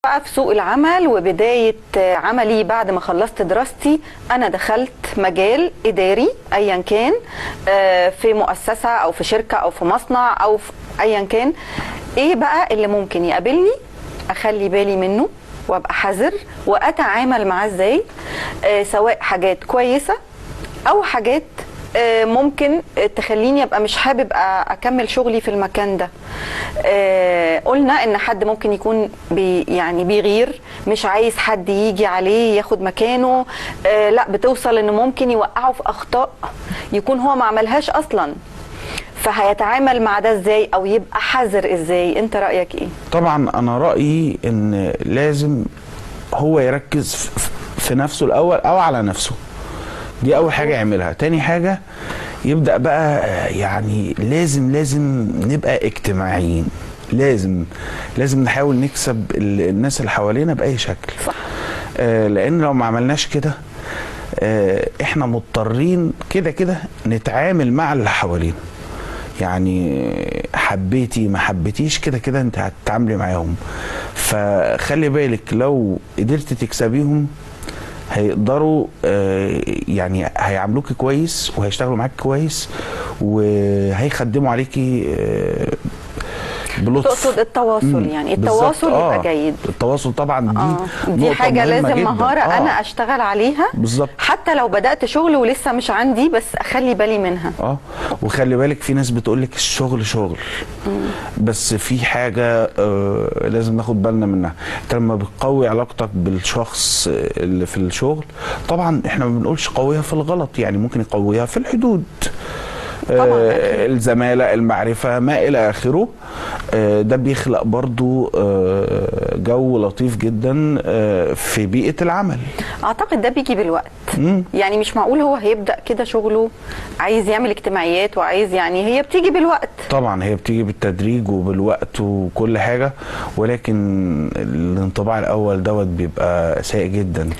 بقى في سوق العمل وبداية عملي بعد ما خلصت دراستي، أنا دخلت مجال إداري أيا كان، في مؤسسة أو في شركة أو في مصنع أو في أيا كان. إيه بقى اللي ممكن يقابلني أخلي بالي منه وأبقى حذر وأتعامل معاه إزاي، سواء حاجات كويسة أو حاجات ممكن تخليني ابقى مش حابب اكمل شغلي في المكان ده. قلنا ان حد ممكن يكون يعني بيغير، مش عايز حد يجي عليه ياخد مكانه، لا بتوصل انه ممكن يوقعه في اخطاء يكون هو ما عملهاش اصلا. فهيتعامل مع ده ازاي او يبقى حذر ازاي؟ انت رأيك ايه؟ طبعا انا رأيي ان لازم هو يركز في نفسه الاول او على نفسه. دي اول حاجة يعملها. تاني حاجة يبدأ بقى، يعني لازم نبقى اجتماعيين. لازم نحاول نكسب الناس اللي حوالينا بأي شكل. صح. لان لو ما عملناش كده احنا مضطرين كده نتعامل مع اللي حوالينا. يعني حبيتي ما حبيتيش كده انت هتتعاملي معاهم. فخلي بالك لو قدرتي تكسبيهم هيقدروا يعني هيعاملوكي كويس وهيشتغلوا معاكي كويس وهيخدموا عليكي بلطف. تقصد التواصل، يعني التواصل يبقى جيد. التواصل طبعا دي حاجة لازم مهارة أنا أشتغل عليها بالظبط. حتى لو بدأت شغل ولسه مش عندي، بس أخلي بالي منها. وخلي بالك في ناس بتقولك الشغل شغل، بس في حاجة لازم ناخد بالنا منها. انت لما بتقوي علاقتك بالشخص اللي في الشغل، طبعا احنا ما بنقولش قويها في الغلط، يعني ممكن يقويها في الحدود، الزمالة، المعرفة، ما إلى آخره. ده بيخلق برضو جو لطيف جدا في بيئة العمل. أعتقد ده بيجي بالوقت. يعني مش معقول هو هيبدأ كده شغله عايز يعمل اجتماعيات وعايز، يعني هي بتيجي بالوقت. طبعا هي بتيجي بالتدريج وبالوقت وكل حاجة، ولكن الانطباع الأول دوت بيبقى سيء جدا.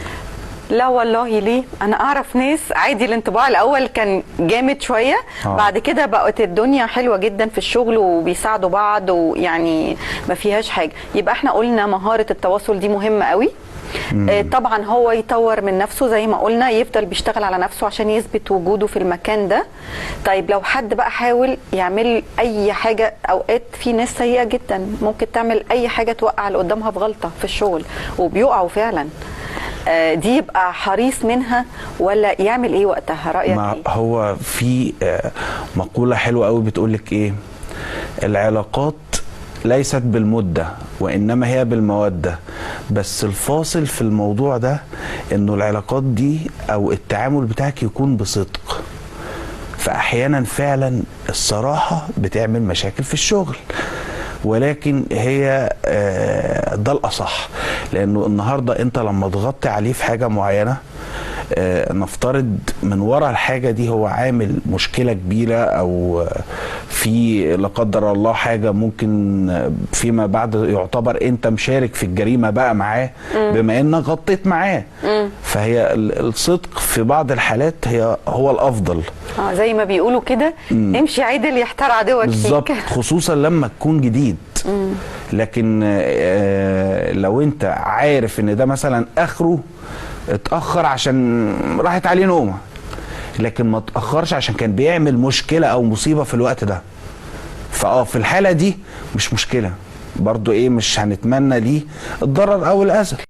لا والله، ليه؟ انا اعرف ناس عادي الانطباع الاول كان جامد شويه، بعد كده بقت الدنيا حلوه جدا في الشغل وبيساعدوا بعض، ويعني ما فيهاش حاجه. يبقى احنا قلنا مهاره التواصل دي مهمه قوي. طبعا هو يطور من نفسه زي ما قلنا، يفضل بيشتغل على نفسه عشان يثبت وجوده في المكان ده. طيب لو حد بقى حاول يعمل اي حاجه، اوقات في ناس سيئه جدا ممكن تعمل اي حاجه توقع اللي قدامها في غلطه في الشغل وبيقعوا فعلا، دي يبقى حريص منها ولا يعمل ايه وقتها؟ رأيك ايه؟ هو في مقولة حلوة قوي بتقولك ايه؟ العلاقات ليست بالمدة وإنما هي بالمودة. بس الفاصل في الموضوع ده إنه العلاقات دي أو التعامل بتاعك يكون بصدق. فأحيانا فعلا الصراحة بتعمل مشاكل في الشغل، ولكن هي ده الأصح. لأنه النهاردة أنت لما تغطي عليه في حاجة معينة، نفترض من وراء الحاجة دي هو عامل مشكلة كبيرة، أو في لا قدر الله حاجة ممكن فيما بعد يعتبر أنت مشارك في الجريمة بقى معاه بما أنك غطيت معاه. فهي الصدق في بعض الحالات هو الأفضل. زي ما بيقولوا كده، امشي عدل يحتار عدوك فيك. بالظبط، خصوصا لما تكون جديد. لكن لو انت عارف ان ده مثلا اخره اتأخر عشان راحت عليه نومه، لكن ما اتأخرش عشان كان بيعمل مشكلة او مصيبة في الوقت ده، في الحالة دي مش مشكلة برضو، مش هنتمنى ليه الضرر او الاذى.